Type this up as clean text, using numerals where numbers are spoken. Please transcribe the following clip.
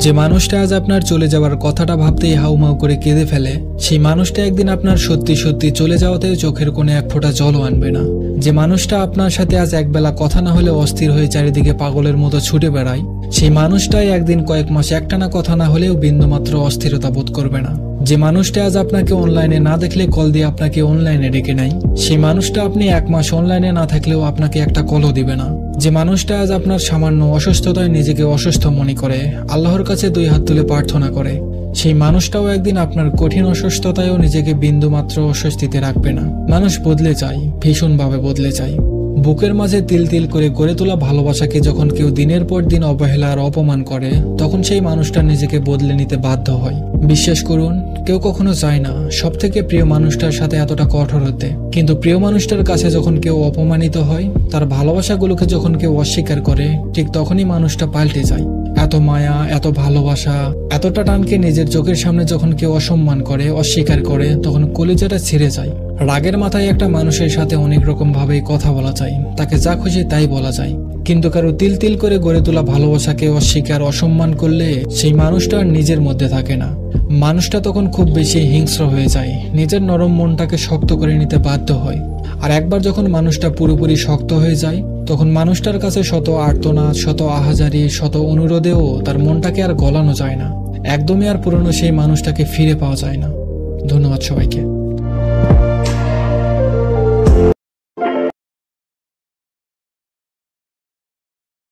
যে মানুষটা আজ আপনার চলে যাওয়ার কথাটা ভাবতেই হাউমাউ করে কেঁদে ফেলে, সেই মানুষটা একদিন আপনার সত্যি সত্যি চলে যাওয়াতে চোখের কোণে এক ফোঁটা জলও আনবে না। যে মানুষটা আপনার সাথে আজ একবেলা কথা না হলে অস্থির হয়ে চারিদিকে পাগলের মতো ছুটে বেড়ায়, সেই মানুষটাই একদিন কয়েক মাস একটানা কথা না হলেও বিন্দুমাত্র অস্থিরতা বোধ করবে না। যে মানুষটা আজ আপনাকে অনলাইনে না দেখলে কল দিয়ে আপনাকে অনলাইনে ডেকে নেয়, সেই মানুষটা আপনি এক মাস অনলাইনে না থাকলেও আপনাকে একটা কলও দিবে না। যে মানুষটা আজ আপনার সামান্য অসুস্থতায় নিজেকে অসুস্থ মনে করে আল্লাহর কাছে 2 হাত তুলে প্রার্থনা করে, সেই মানুষটাও একদিন আপনার কঠিন অসুস্থতায়ও নিজেকে বিন্দুমাত্র অস্বস্তিতে রাখবে না। মানুষ বদলে যায়, ভীষণভাবে বদলে যায়। বুকের মাঝে তিল তিল করে গড়ে তোলা ভালোবাসাকে যখন কেউ দিনের পর দিন অবহেলা আর অপমান করে, তখন সেই মানুষটা নিজেকে বদলে নিতে বাধ্য হয়। বিশ্বাস করুন, কেউ কখনো চায় না সব থেকে প্রিয় মানুষটার সাথে এতটা কঠোর হতে, কিন্তু প্রিয় মানুষটার কাছে যখন কেউ অপমানিত হয়, তার ভালোবাসাগুলোকে যখন কেউ অস্বীকার করে, ঠিক তখনই মানুষটা পাল্টে যায়। এত মায়া, এত ভালোবাসা, এতটা টানকে নিজের চোখের সামনে যখন কেউ অসম্মান করে, অস্বীকার করে, তখন কলিজাটা ছিঁড়ে যায়। রাগের মাথায় একটা মানুষের সাথে অনেক রকম ভাবে কথা বলা যায়, তাকে যা খুশি তাই বলা যায়, কিন্তু কারো তিল তিল করে গড়ে তোলা ভালোবাসাকে অস্বীকার, অসম্মান করলে সেই মানুষটা আর নিজের মধ্যে থাকে না। মানুষটা তখন খুব বেশি হিংস্র হয়ে যায়, নিজের নরম মনটাকে শক্ত করে নিতে বাধ্য হয়। আর একবার যখন মানুষটা পুরোপুরি শক্ত হয়ে যায়, তখন মানুষটার কাছে শত আর্তনাদ, শত আহাজারি, শত অনুরোধেও তার মনটাকে আর গলানো যায় না। একদমই আর পুরনো সেই মানুষটাকে ফিরে পাওয়া যায় না। ধন্যবাদ সবাইকে।